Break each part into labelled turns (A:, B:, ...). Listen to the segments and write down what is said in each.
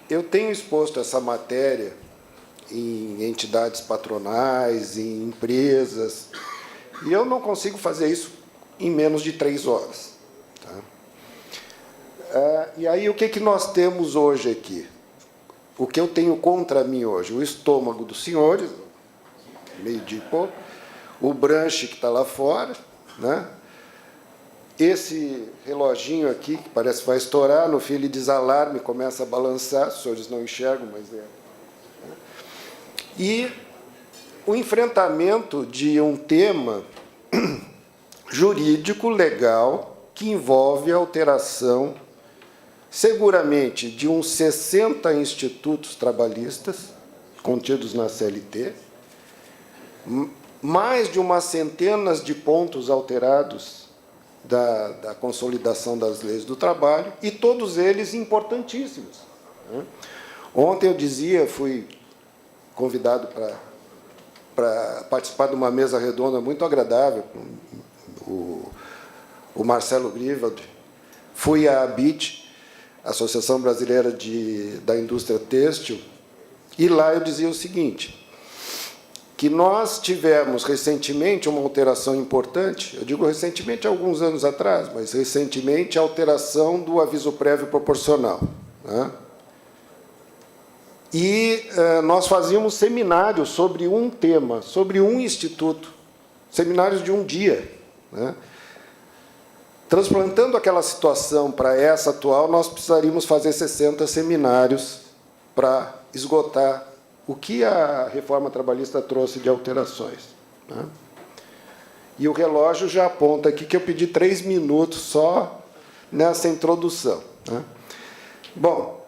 A: eu tenho exposto essa matéria em entidades patronais, em empresas, e eu não consigo fazer isso em menos de 3 horas. Tá? E aí, o que nós temos hoje aqui? O que eu tenho contra mim hoje? O estômago dos senhores, meio-dia e pouco, o branche que está lá fora, né? Esse reloginho aqui, que parece que vai estourar, no fim ele desalarme, começa a balançar, os senhores não enxergam, mas é. E o enfrentamento de um tema jurídico, legal, que envolve a alteração, seguramente, de uns 60 institutos trabalhistas contidos na CLT, mais de umas centenas de pontos alterados da consolidação das leis do trabalho, e todos eles importantíssimos. Ontem eu dizia, fui convidado para participar de uma mesa redonda muito agradável com o Marcelo Grivald. Fui à ABIT, Associação Brasileira da Indústria Têxtil, e lá eu dizia o seguinte, que nós tivemos recentemente uma alteração importante, eu digo recentemente, há alguns anos atrás, mas recentemente a alteração do aviso prévio proporcional. Né? E nós fazíamos seminários sobre um tema, sobre um instituto, seminários de um dia. Né? Transplantando aquela situação para essa atual, nós precisaríamos fazer 60 seminários para esgotar o que a reforma trabalhista trouxe de alterações. Né? E o relógio já aponta aqui que eu pedi 3 minutos só nessa introdução. Né? Bom,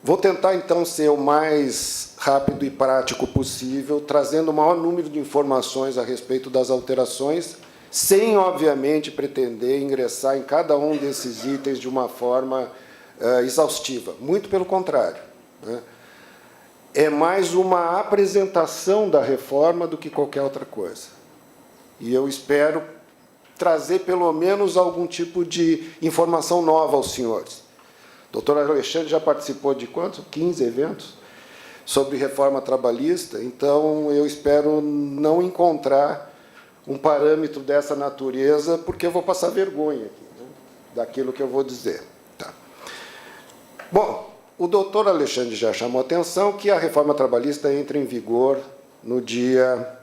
A: vou tentar, então, ser o mais rápido e prático possível, trazendo o maior número de informações a respeito das alterações, sem, obviamente, pretender ingressar em cada um desses itens de uma forma exaustiva. Muito pelo contrário. Né? É mais uma apresentação da reforma do que qualquer outra coisa. E eu espero trazer, pelo menos, algum tipo de informação nova aos senhores. O doutor Alexandre já participou de quantos? 15 eventos sobre reforma trabalhista, então eu espero não encontrar um parâmetro dessa natureza, porque eu vou passar vergonha aqui, né, daquilo que eu vou dizer. Tá. Bom, o doutor Alexandre já chamou a atenção que a reforma trabalhista entra em vigor no dia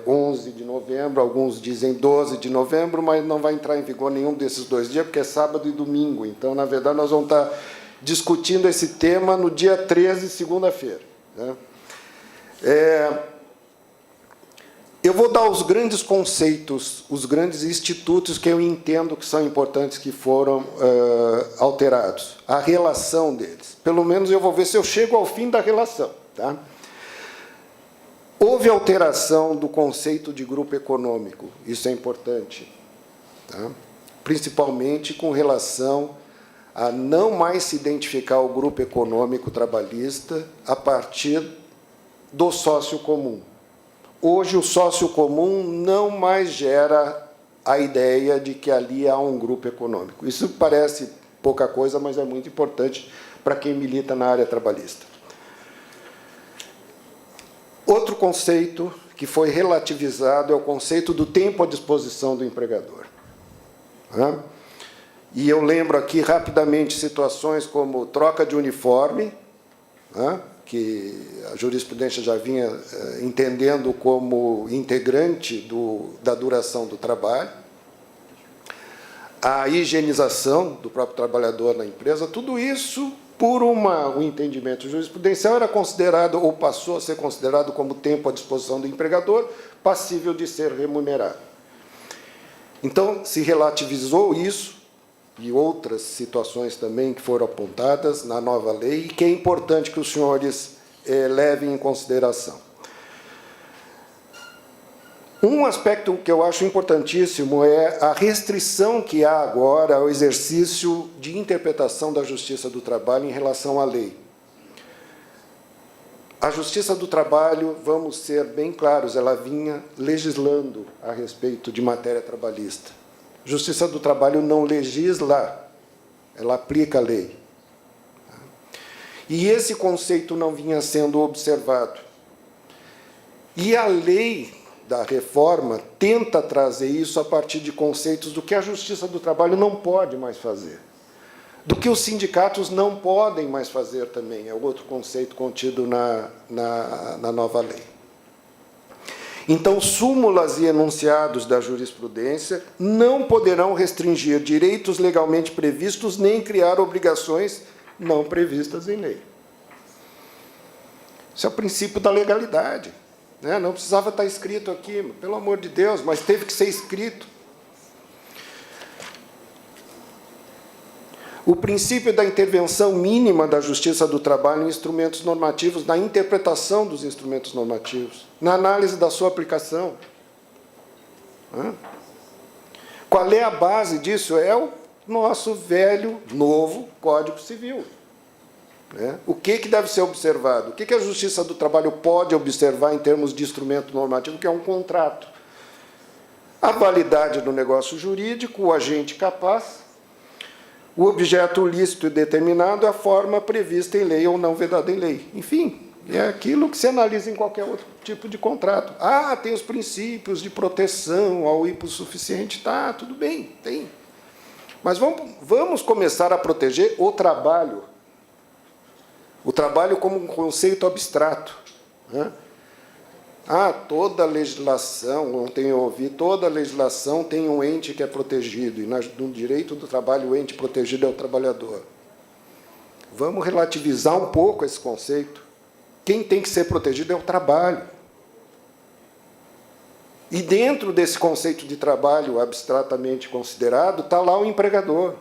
A: 11 de novembro, alguns dizem 12 de novembro, mas não vai entrar em vigor nenhum desses 2 dias, porque é sábado e domingo. Então, na verdade, nós vamos estar discutindo esse tema no dia 13, segunda-feira. Né? Eu vou dar os grandes conceitos, os grandes institutos que eu entendo que são importantes, que foram alterados, a relação deles. Pelo menos eu vou ver se eu chego ao fim da relação. Tá? Houve alteração do conceito de grupo econômico, isso é importante, tá? Principalmente com relação a não mais se identificar o grupo econômico trabalhista a partir do sócio comum. Hoje, o sócio comum não mais gera a ideia de que ali há um grupo econômico. Isso parece pouca coisa, mas é muito importante para quem milita na área trabalhista. Outro conceito que foi relativizado é o conceito do tempo à disposição do empregador. E eu lembro aqui, rapidamente, situações como troca de uniforme, que a jurisprudência já vinha entendendo como integrante da duração do trabalho, a higienização do próprio trabalhador na empresa, tudo isso, por um entendimento jurisprudencial, era considerado, ou passou a ser considerado como tempo à disposição do empregador, passível de ser remunerado. Então, se relativizou isso, e outras situações também que foram apontadas na nova lei, e que é importante que os senhores levem em consideração. Um aspecto que eu acho importantíssimo é a restrição que há agora ao exercício de interpretação da Justiça do Trabalho em relação à lei. A Justiça do Trabalho, vamos ser bem claros, ela vinha legislando a respeito de matéria trabalhista. A Justiça do Trabalho não legisla, ela aplica a lei. E esse conceito não vinha sendo observado. E a lei da reforma tenta trazer isso a partir de conceitos do que a Justiça do Trabalho não pode mais fazer, do que os sindicatos não podem mais fazer também, é outro conceito contido na nova lei. Então, súmulas e enunciados da jurisprudência não poderão restringir direitos legalmente previstos nem criar obrigações não previstas em lei. Isso é o princípio da legalidade, né? Não precisava estar escrito aqui, pelo amor de Deus, mas teve que ser escrito. O princípio da intervenção mínima da Justiça do Trabalho em instrumentos normativos, na interpretação dos instrumentos normativos, na análise da sua aplicação. Qual é a base disso? É o nosso velho, novo Código Civil. O que deve ser observado? O que a Justiça do Trabalho pode observar em termos de instrumento normativo, que é um contrato? A validade do negócio jurídico, o agente capaz, o objeto lícito e determinado, a forma prevista em lei ou não vedada em lei. Enfim, é aquilo que se analisa em qualquer outro tipo de contrato. Ah, tem os princípios de proteção ao hipossuficiente. Tá, tudo bem, tem. Mas vamos começar a proteger o trabalho. O trabalho como um conceito abstrato. Toda legislação, ontem eu ouvi, toda legislação tem um ente que é protegido, e no direito do trabalho o ente protegido é o trabalhador. Vamos relativizar um pouco esse conceito. Quem tem que ser protegido é o trabalho. E dentro desse conceito de trabalho abstratamente considerado, está lá o empregador,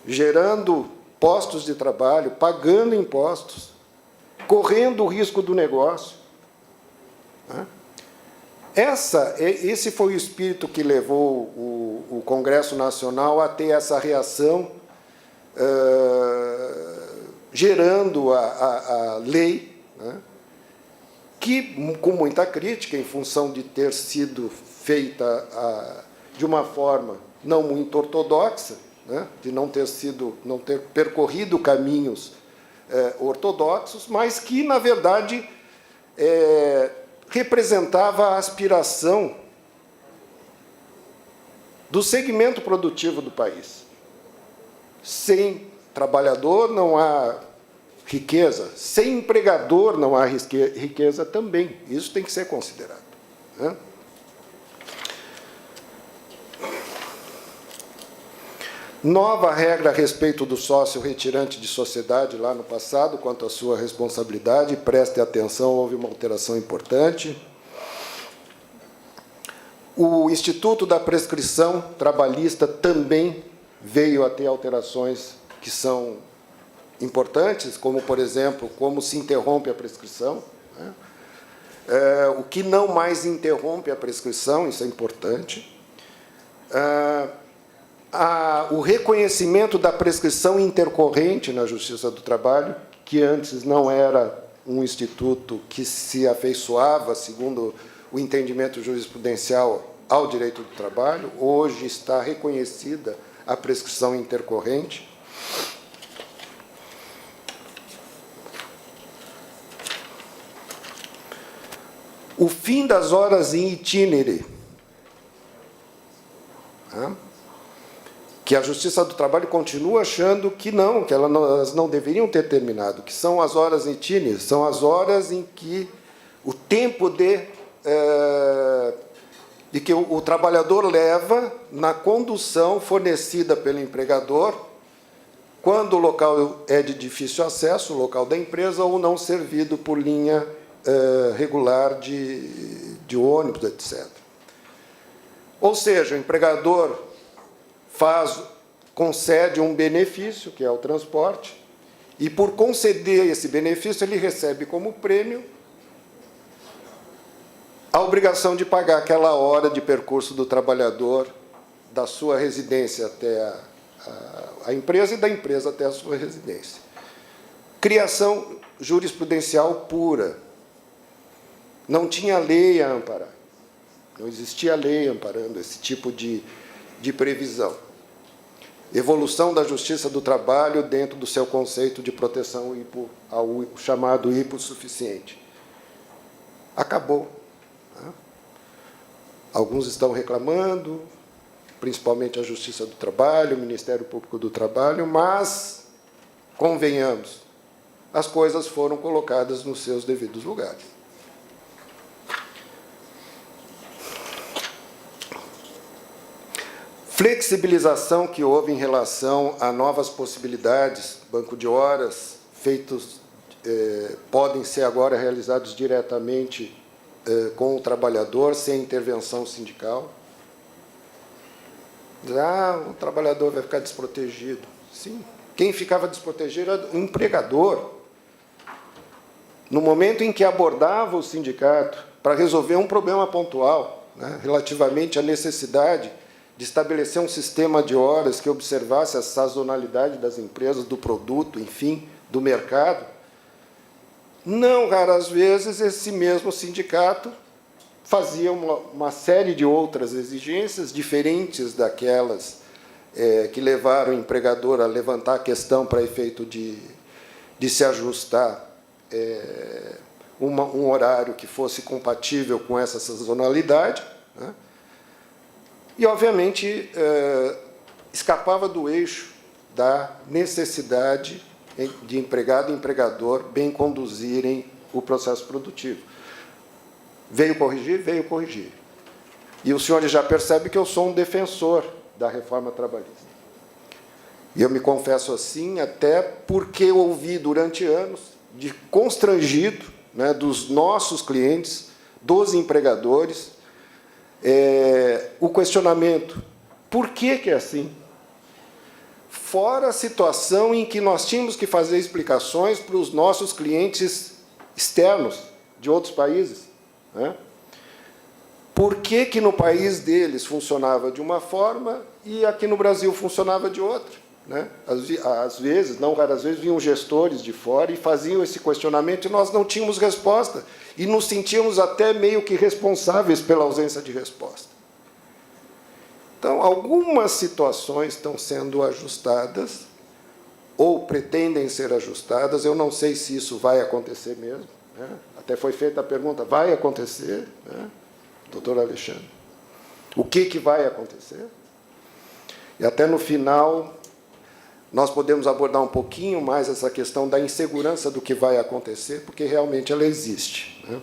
A: gerando postos de trabalho, pagando impostos, correndo o risco do negócio. Esse foi o espírito que levou o Congresso Nacional a ter essa reação, gerando a lei, que, com muita crítica, em função de ter sido feita de uma forma não muito ortodoxa, de não ter percorrido caminhos ortodoxos, mas que, na verdade, representava a aspiração do segmento produtivo do país. Sem trabalhador não há riqueza, sem empregador não há riqueza também. Isso tem que ser considerado. Nova regra a respeito do sócio retirante de sociedade lá no passado, quanto à sua responsabilidade. Preste atenção, houve uma alteração importante. O Instituto da Prescrição Trabalhista também veio a ter alterações que são importantes, como, por exemplo, como se interrompe a prescrição. O que não mais interrompe a prescrição, isso é importante. O reconhecimento da prescrição intercorrente na Justiça do Trabalho, que antes não era um instituto que se afeiçoava, segundo o entendimento jurisprudencial, ao direito do trabalho, hoje está reconhecida a prescrição intercorrente. O fim das horas in itinere, que a Justiça do Trabalho continua achando que elas não deveriam ter terminado, que são as horas in itinere, são as horas em que o tempo de que o trabalhador leva na condução fornecida pelo empregador, quando o local é de difícil acesso, o local da empresa, ou não servido por linha regular de ônibus, etc. Ou seja, o empregador concede um benefício, que é o transporte, e, por conceder esse benefício, ele recebe como prêmio a obrigação de pagar aquela hora de percurso do trabalhador da sua residência até a empresa e da empresa até a sua residência. Criação jurisprudencial pura. Não tinha lei a amparar. Não existia lei amparando esse tipo de previsão. evolução da justiça do trabalho dentro do seu conceito de proteção ao chamado hipossuficiente. Acabou. Alguns estão reclamando, principalmente a Justiça do Trabalho, o Ministério Público do Trabalho, mas, convenhamos, as coisas foram colocadas nos seus devidos lugares. Flexibilização que houve em relação a novas possibilidades, banco de horas, feitos, podem ser agora realizados diretamente com o trabalhador, sem intervenção sindical. O trabalhador vai ficar desprotegido. Sim, quem ficava desprotegido era o empregador. No momento em que abordava o sindicato para resolver um problema pontual, né, relativamente à necessidade de estabelecer um sistema de horas que observasse a sazonalidade das empresas, do produto, enfim, do mercado, não raras vezes esse mesmo sindicato fazia uma série de outras exigências diferentes daquelas que levaram o empregador a levantar a questão para efeito de se ajustar um horário que fosse compatível com essa sazonalidade, né? E, obviamente, escapava do eixo da necessidade de empregado e empregador bem conduzirem o processo produtivo. Veio corrigir? Veio corrigir. E os senhores já percebem que eu sou um defensor da reforma trabalhista. E eu me confesso assim, até porque ouvi durante anos, de constrangido, né, dos nossos clientes, dos empregadores, o questionamento: por que é assim? Fora a situação em que nós tínhamos que fazer explicações para os nossos clientes externos, de outros países, né? Por que no país deles funcionava de uma forma e aqui no Brasil funcionava de outra, né? Às vezes, não raras vezes, vinham gestores de fora e faziam esse questionamento e nós não tínhamos resposta e nos sentíamos até meio que responsáveis pela ausência de resposta. Então, algumas situações estão sendo ajustadas ou pretendem ser ajustadas. Eu não sei se isso vai acontecer mesmo, né? Até foi feita a pergunta: vai acontecer, né, doutor Alexandre? O que vai acontecer? E até no final nós podemos abordar um pouquinho mais essa questão da insegurança do que vai acontecer, porque realmente ela existe, né?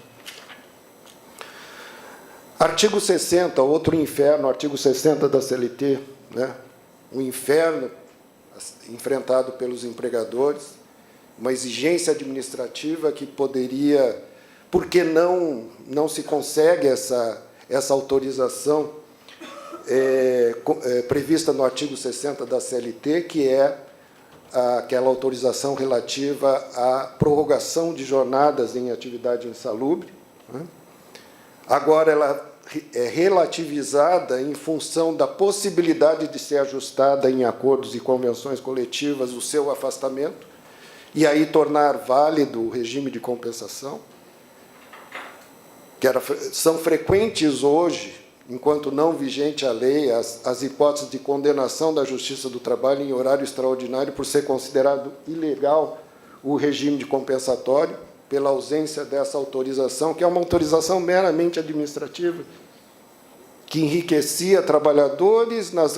A: Artigo 60, outro inferno, artigo 60 da CLT, né? Um inferno enfrentado pelos empregadores, uma exigência administrativa que poderia, porque não se consegue essa autorização prevista no artigo 60 da CLT, que é aquela autorização relativa à prorrogação de jornadas em atividade insalubre, né? Agora ela é relativizada em função da possibilidade de ser ajustada em acordos e convenções coletivas o seu afastamento, e aí tornar válido o regime de compensação, que são frequentes hoje, enquanto não vigente a lei, as hipóteses de condenação da Justiça do Trabalho em horário extraordinário por ser considerado ilegal o regime de compensatório, pela ausência dessa autorização, que é uma autorização meramente administrativa, que enriquecia trabalhadores nas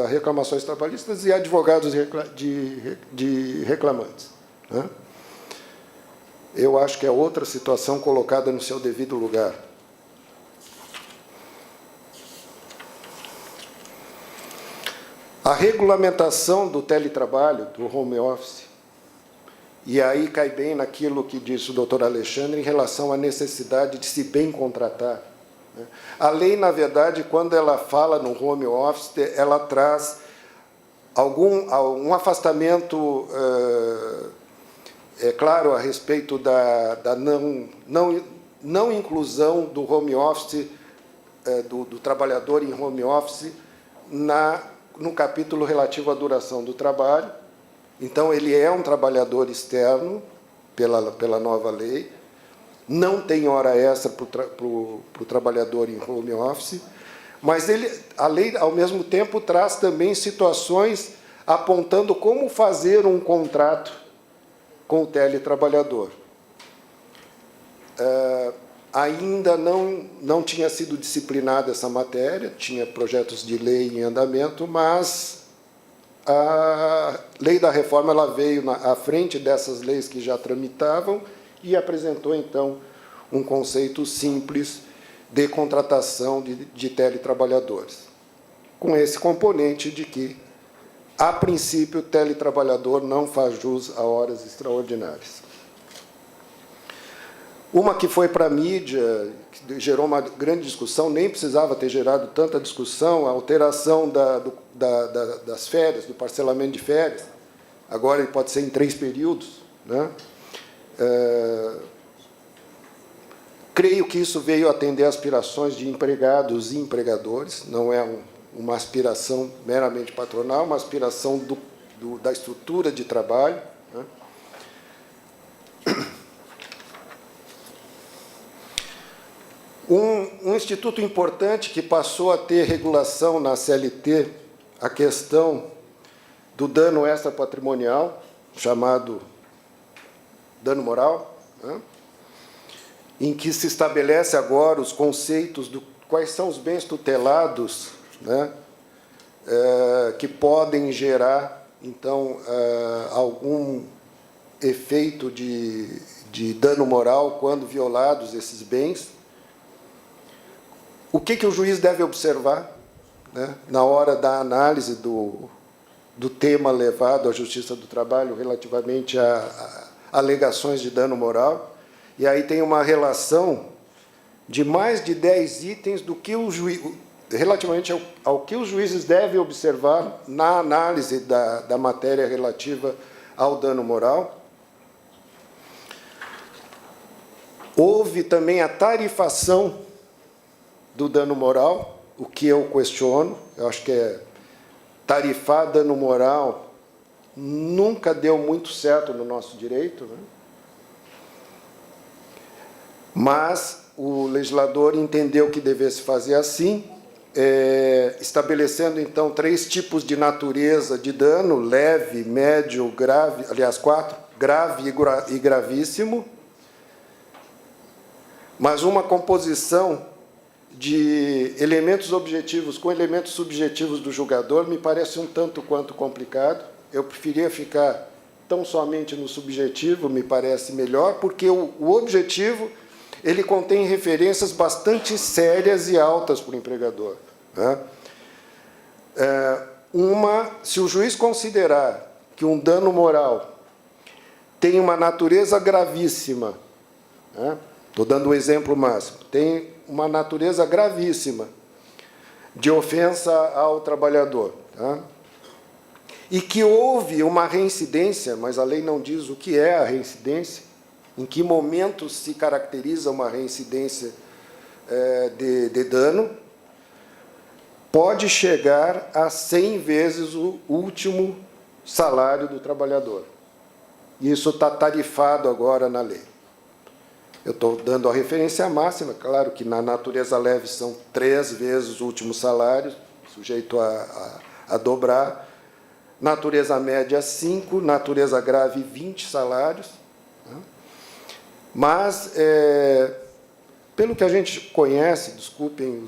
A: reclamações trabalhistas e advogados de reclamantes, né? Eu acho que é outra situação colocada no seu devido lugar. A regulamentação do teletrabalho, do home office, e aí cai bem naquilo que disse o doutor Alexandre em relação à necessidade de se bem contratar. A lei, na verdade, quando ela fala no home office, ela traz um afastamento, claro, a respeito da não inclusão do home office, do trabalhador em home office, no capítulo relativo à duração do trabalho. Então, ele é um trabalhador externo, pela nova lei, não tem hora extra para o trabalhador em home office, Mas a lei, ao mesmo tempo, traz também situações apontando como fazer um contrato com o teletrabalhador. Ainda não tinha sido disciplinada essa matéria, tinha projetos de lei em andamento, mas a lei da reforma ela veio à frente dessas leis que já tramitavam e apresentou, então, um conceito simples de contratação de teletrabalhadores, com esse componente de que, a princípio, o teletrabalhador não faz jus a horas extraordinárias. Uma que foi para a mídia, que gerou uma grande discussão, nem precisava ter gerado tanta discussão, a alteração das férias, do parcelamento de férias. Agora ele pode ser em 3 períodos, né? Creio que isso veio atender aspirações de empregados e empregadores, não é uma aspiração meramente patronal, uma aspiração da estrutura de trabalho, né? Um instituto importante que passou a ter regulação na CLT, a questão do dano extrapatrimonial, chamado dano moral, né? Em que se estabelece agora os conceitos de quais são os bens tutelados, né, que podem gerar, então, algum efeito de dano moral quando violados esses bens. O que o juiz deve observar, né, na hora da análise do tema levado à Justiça do Trabalho relativamente a alegações de dano moral? E aí tem uma relação de mais de 10 itens do que o juiz, relativamente ao que os juízes devem observar na análise da matéria relativa ao dano moral. Houve também a tarifação do dano moral, o que eu questiono. Eu acho que tarifar dano moral nunca deu muito certo no nosso direito, né? Mas o legislador entendeu que devesse fazer assim, estabelecendo, então, 3 tipos de natureza de dano: leve, médio, grave, aliás, 4, grave e gravíssimo, mas uma composição de elementos objetivos com elementos subjetivos do julgador me parece um tanto quanto complicado. Eu preferia ficar tão somente no subjetivo, me parece melhor, porque o objetivo ele contém referências bastante sérias e altas para o empregador, né? Se o juiz considerar que um dano moral tem uma natureza gravíssima, né? Estou dando um exemplo máximo, tem uma natureza gravíssima de ofensa ao trabalhador, tá? E que houve uma reincidência, mas a lei não diz o que é a reincidência, em que momento se caracteriza uma reincidência de dano, pode chegar a 100 vezes o último salário do trabalhador. Isso está tarifado agora na lei. Eu estou dando a referência máxima, claro que na natureza leve são 3 vezes o último salário, sujeito a dobrar. Natureza média, 5, natureza grave, 20 salários. Mas, pelo que a gente conhece, desculpem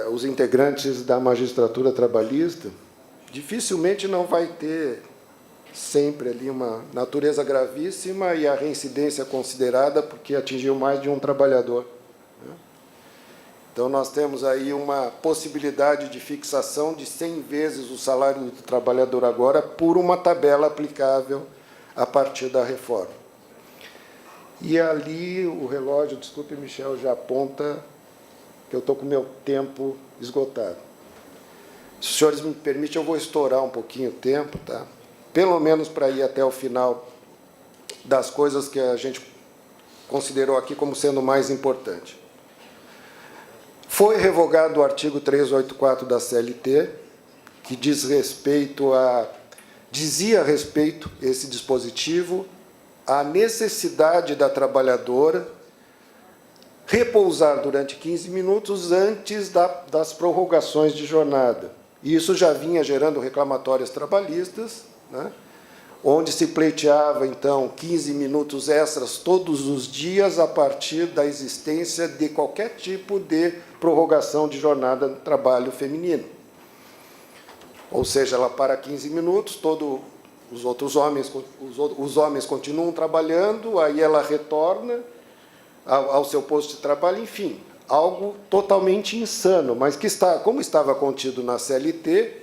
A: os integrantes da magistratura trabalhista, dificilmente não vai ter sempre ali uma natureza gravíssima e a reincidência considerada porque atingiu mais de um trabalhador, né? Então, nós temos aí uma possibilidade de fixação de 100 vezes o salário do trabalhador agora por uma tabela aplicável a partir da reforma. E ali o relógio, desculpe, Michel, já aponta que eu estou com o meu tempo esgotado. Se os senhores me permitem, eu vou estourar um pouquinho o tempo, tá? Pelo menos para ir até o final das coisas que a gente considerou aqui como sendo mais importante. Foi revogado o artigo 384 da CLT, que dizia respeito esse dispositivo à necessidade da trabalhadora repousar durante 15 minutos antes das prorrogações de jornada. E isso já vinha gerando reclamatórios trabalhistas, né, onde se pleiteava, então, 15 minutos extras todos os dias a partir da existência de qualquer tipo de prorrogação de jornada de trabalho feminino. Ou seja, ela para 15 minutos, os homens continuam trabalhando, aí ela retorna ao seu posto de trabalho, enfim, algo totalmente insano, mas que como estava contido na CLT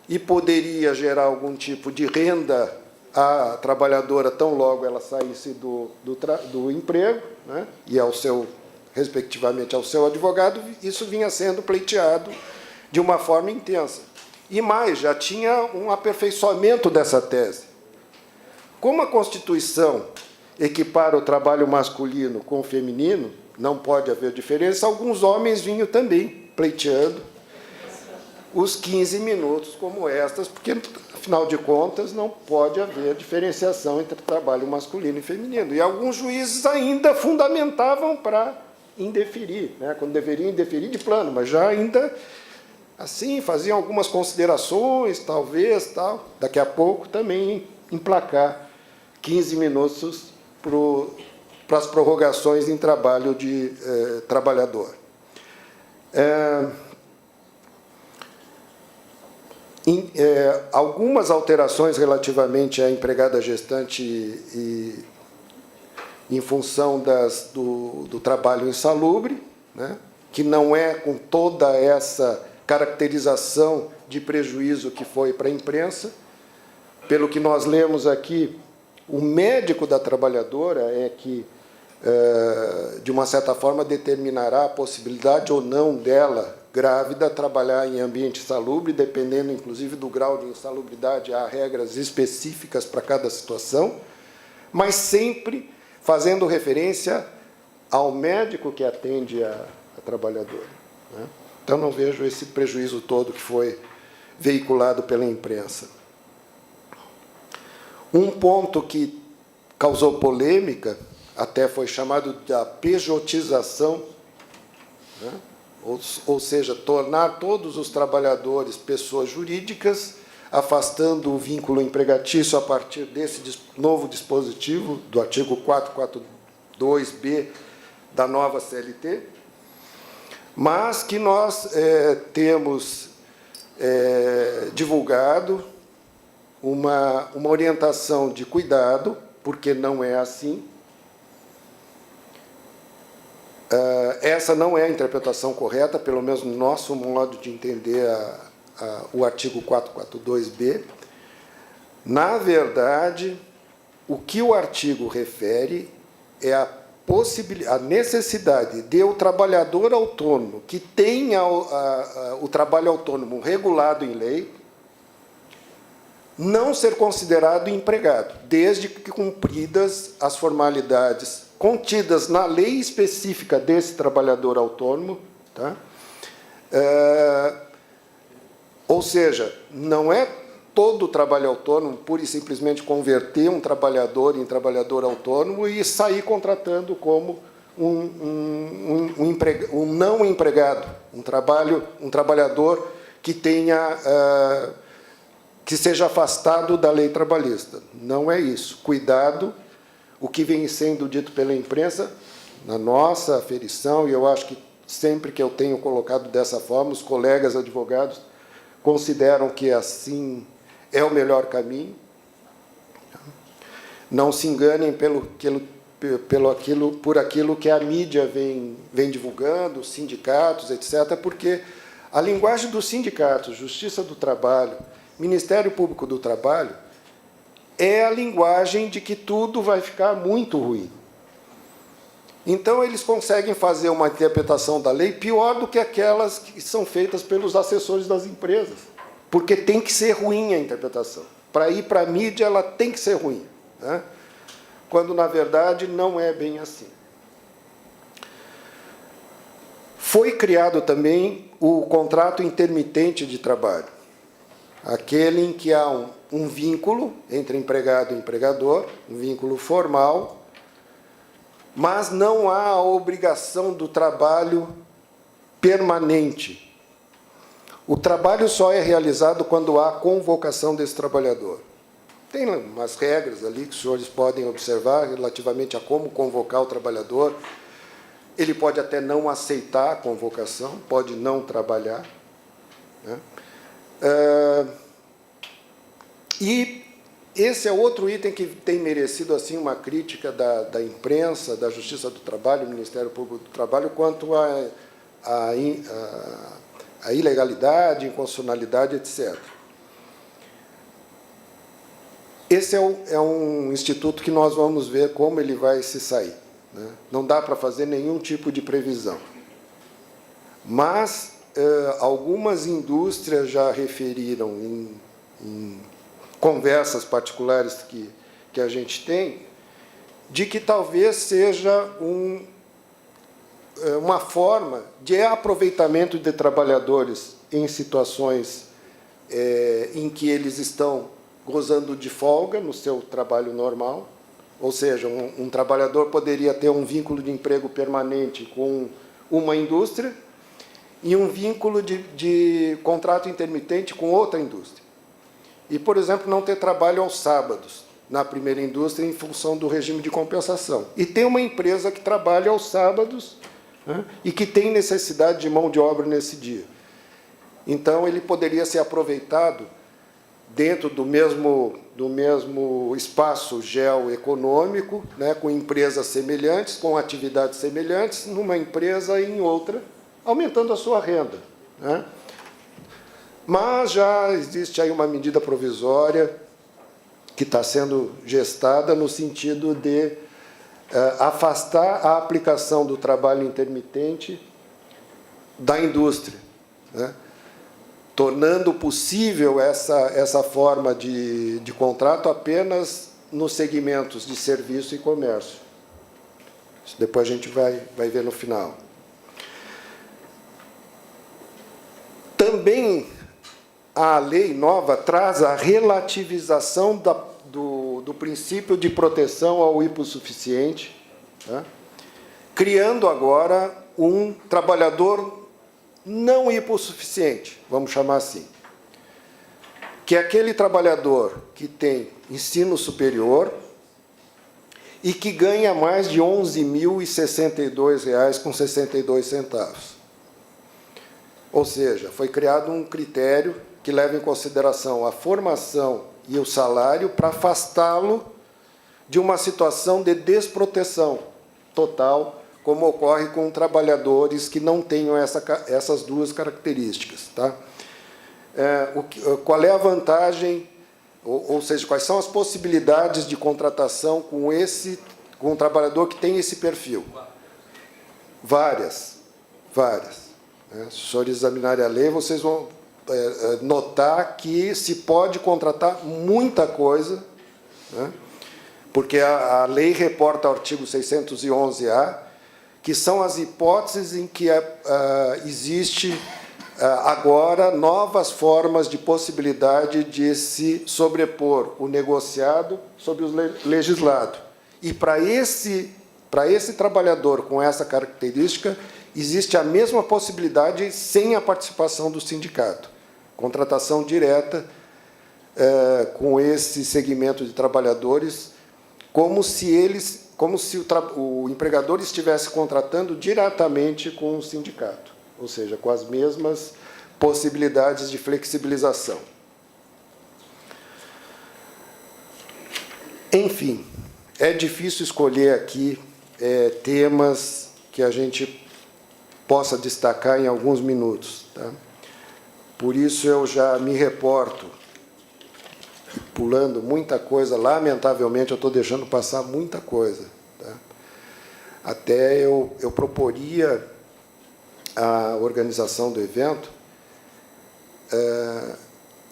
A: e poderia gerar algum tipo de renda à trabalhadora tão logo ela saísse do emprego, né, e respectivamente ao seu advogado, isso vinha sendo pleiteado de uma forma intensa. E mais, já tinha um aperfeiçoamento dessa tese. Como a Constituição equipara o trabalho masculino com o feminino, não pode haver diferença, alguns homens vinham também pleiteando os 15 minutos como estas, porque, afinal de contas, não pode haver diferenciação entre trabalho masculino e feminino. E alguns juízes ainda fundamentavam para indeferir, né, quando deveriam indeferir de plano, mas já ainda assim faziam algumas considerações, talvez, daqui a pouco também emplacar 15 minutos para as prorrogações em trabalho de trabalhador. Algumas alterações relativamente à empregada gestante em função do trabalho insalubre, né, que não é com toda essa caracterização de prejuízo que foi para a imprensa. Pelo que nós lemos aqui, o médico da trabalhadora é que, de uma certa forma, determinará a possibilidade ou não dela, grávida, trabalhar em ambiente insalubre, dependendo, inclusive, do grau de insalubridade. Há regras específicas para cada situação, mas sempre fazendo referência ao médico que atende a trabalhadora, né? Então, não vejo esse prejuízo todo que foi veiculado pela imprensa. Um ponto que causou polêmica, até foi chamado de pejotização, né, ou seja, tornar todos os trabalhadores pessoas jurídicas, afastando o vínculo empregatício a partir desse novo dispositivo, do artigo 442B da nova CLT, mas que nós temos divulgado uma orientação de cuidado, porque não é assim. Essa não é a interpretação correta, pelo menos no nosso modo de entender o artigo 442B. Na verdade, o que o artigo refere é a necessidade de o trabalhador autônomo que tenha o trabalho autônomo regulado em lei não ser considerado empregado, desde que cumpridas as formalidades contidas na lei específica desse trabalhador autônomo, tá? Ou seja, não é todo trabalho autônomo, pura e simplesmente converter um trabalhador em trabalhador autônomo e sair contratando como um não empregado, um trabalhador que que seja afastado da lei trabalhista. Não é isso. Cuidado, o que vem sendo dito pela imprensa, na nossa aferição, e eu acho que sempre que eu tenho colocado dessa forma, os colegas advogados consideram que assim é o melhor caminho. Não se enganem por aquilo que a mídia vem divulgando, os sindicatos, etc., porque a linguagem dos sindicatos, Justiça do Trabalho, Ministério Público do Trabalho, é a linguagem de que tudo vai ficar muito ruim. Então, eles conseguem fazer uma interpretação da lei pior do que aquelas que são feitas pelos assessores das empresas, porque tem que ser ruim a interpretação. Para ir para a mídia, ela tem que ser ruim, né? Quando, na verdade, não é bem assim. Foi criado também o contrato intermitente de trabalho, aquele em que há um vínculo entre empregado e empregador, um vínculo formal, mas não há a obrigação do trabalho permanente. O trabalho só é realizado quando há convocação desse trabalhador. Tem umas regras ali que os senhores podem observar relativamente a como convocar o trabalhador. Ele pode até não aceitar a convocação, pode não trabalhar, né? E esse é outro item que tem merecido assim uma crítica da imprensa, da Justiça do Trabalho, do Ministério Público do Trabalho, quanto à ilegalidade, inconstitucionalidade, etc. Esse é um instituto que nós vamos ver como ele vai se sair, né? Não dá para fazer nenhum tipo de previsão. Mas algumas indústrias já referiram em conversas particulares que a gente tem, de que talvez seja uma forma de aproveitamento de trabalhadores em situações em que eles estão gozando de folga no seu trabalho normal, ou seja, um trabalhador poderia ter um vínculo de emprego permanente com uma indústria e um vínculo de contrato intermitente com outra indústria. E, por exemplo, não ter trabalho aos sábados na primeira indústria em função do regime de compensação. E tem uma empresa que trabalha aos sábados, né, e que tem necessidade de mão de obra nesse dia. Então, ele poderia ser aproveitado dentro do mesmo espaço geoeconômico, né, com empresas semelhantes, com atividades semelhantes, numa empresa e em outra, aumentando a sua renda, né? Mas já existe aí uma medida provisória que está sendo gestada no sentido de afastar a aplicação do trabalho intermitente da indústria, né? Tornando possível essa forma de contrato apenas nos segmentos de serviço e comércio. Isso depois a gente vai ver no final. Também a lei nova traz a relativização do princípio de proteção ao hipossuficiente, né? Criando agora um trabalhador não hipossuficiente, vamos chamar assim, que é aquele trabalhador que tem ensino superior e que ganha mais de R$ 11.062,62. Ou seja, foi criado um critério que leva em consideração a formação e o salário para afastá-lo de uma situação de desproteção total, como ocorre com trabalhadores que não tenham essas duas características, tá? Qual é a vantagem, ou seja, quais são as possibilidades de contratação com um trabalhador que tem esse perfil? Várias. Se os senhores examinarem a lei, vocês vão notar que se pode contratar muita coisa, né? Porque a lei reporta o artigo 611-A, que são as hipóteses em que existe agora novas formas de possibilidade de se sobrepor o negociado sobre o legislado. E para esse trabalhador com essa característica, existe a mesma possibilidade sem a participação do sindicato. Contratação direta com esse segmento de trabalhadores, como se o empregador estivesse contratando diretamente com o sindicato, ou seja, com as mesmas possibilidades de flexibilização. Enfim, é difícil escolher aqui temas que a gente possa destacar em alguns minutos, tá? Por isso eu já me reporto, pulando muita coisa, lamentavelmente eu estou deixando passar muita coisa, tá? Até eu proporia a organização do evento,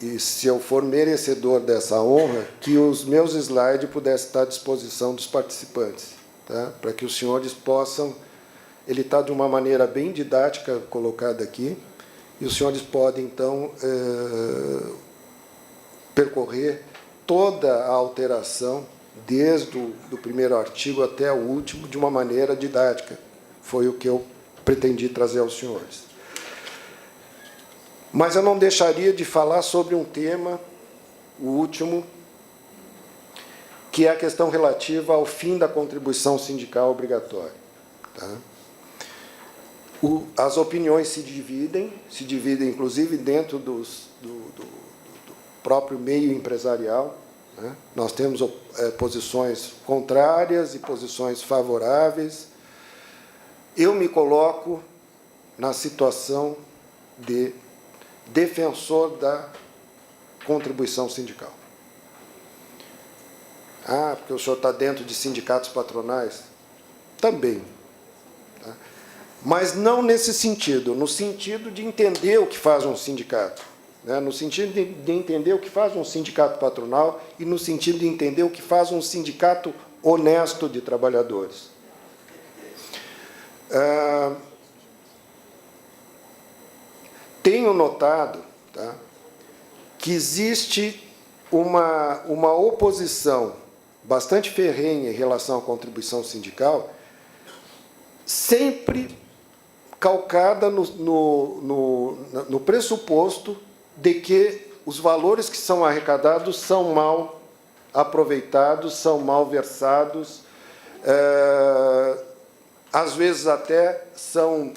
A: e se eu for merecedor dessa honra, que os meus slides pudessem estar à disposição dos participantes, tá? Para que os senhores possam... Ele está de uma maneira bem didática colocada aqui, e os senhores podem, então, percorrer toda a alteração desde o primeiro artigo até o último, de uma maneira didática. Foi o que eu pretendi trazer aos senhores. Mas eu não deixaria de falar sobre um tema, o último, que é a questão relativa ao fim da contribuição sindical obrigatória. Tá? As opiniões se dividem inclusive dentro do próprio meio empresarial. Né? Nós temos posições contrárias e posições favoráveis. Eu me coloco na situação de defensor da contribuição sindical. Ah, porque o senhor está dentro de sindicatos patronais? Também. Tá? Mas não nesse sentido, no sentido de entender o que faz um sindicato, né? No sentido de entender o que faz um sindicato patronal e no sentido de entender o que faz um sindicato honesto de trabalhadores. Tenho notado, tá, que existe uma oposição bastante ferrenha em relação à contribuição sindical, sempre calcada no pressuposto de que os valores que são arrecadados são mal aproveitados, são mal versados, às vezes até são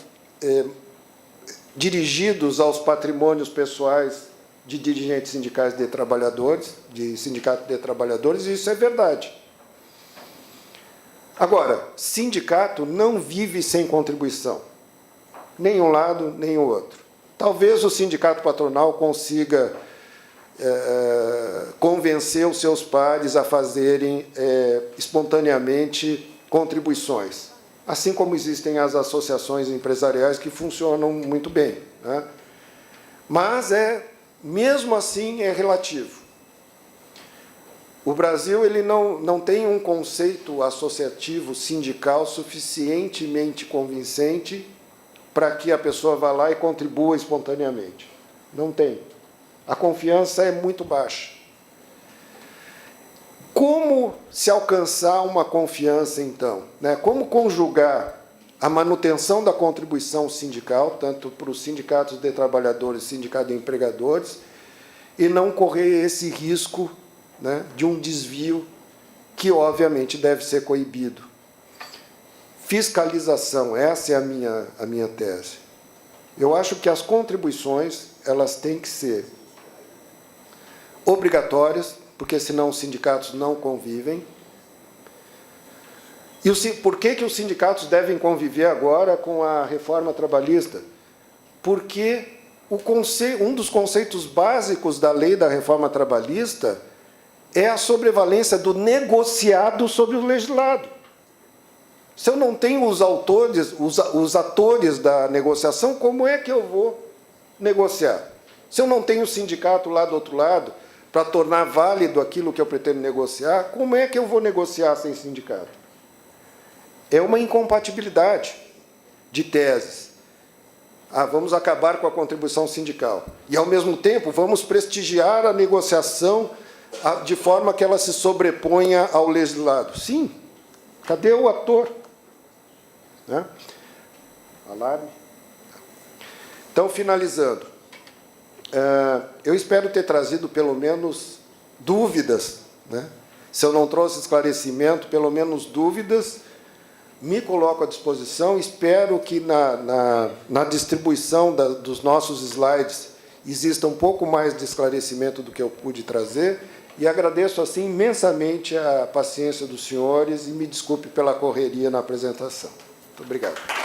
A: dirigidos aos patrimônios pessoais de dirigentes sindicais de trabalhadores, de sindicato de trabalhadores, e isso é verdade. Agora, sindicato não vive sem contribuição, nem um lado, nem o outro. Talvez o sindicato patronal consiga convencer os seus pares a fazerem espontaneamente contribuições, assim como existem as associações empresariais que funcionam muito bem, né? Mas, mesmo assim, é relativo. O Brasil ele não tem um conceito associativo sindical suficientemente convincente para que a pessoa vá lá e contribua espontaneamente. Não tem. A confiança é muito baixa. Como se alcançar uma confiança, então? Né? Como conjugar a manutenção da contribuição sindical, tanto para os sindicatos de trabalhadores e sindicatos de empregadores, e não correr esse risco, né, de um desvio que, obviamente, deve ser coibido. Fiscalização, essa é a minha tese. Eu acho que as contribuições elas têm que ser obrigatórias, porque senão os sindicatos não convivem. E por que os sindicatos devem conviver agora com a reforma trabalhista? Porque um dos conceitos básicos da lei da reforma trabalhista é a sobrevalência do negociado sobre o legislado. Se eu não tenho os atores da negociação, como é que eu vou negociar? Se eu não tenho o sindicato lá do outro lado, para tornar válido aquilo que eu pretendo negociar, como é que eu vou negociar sem sindicato? É uma incompatibilidade de teses. Vamos acabar com a contribuição sindical. E, ao mesmo tempo, vamos prestigiar a negociação de forma que ela se sobreponha ao legislado. Sim. Cadê o ator? Né? Alarme. Então, finalizando, eu espero ter trazido, pelo menos, dúvidas. Né? Se eu não trouxe esclarecimento, pelo menos dúvidas, me coloco à disposição. Espero que na distribuição dos nossos slides exista um pouco mais de esclarecimento do que eu pude trazer, e agradeço, assim, imensamente a paciência dos senhores e me desculpe pela correria na apresentação. Muito obrigado.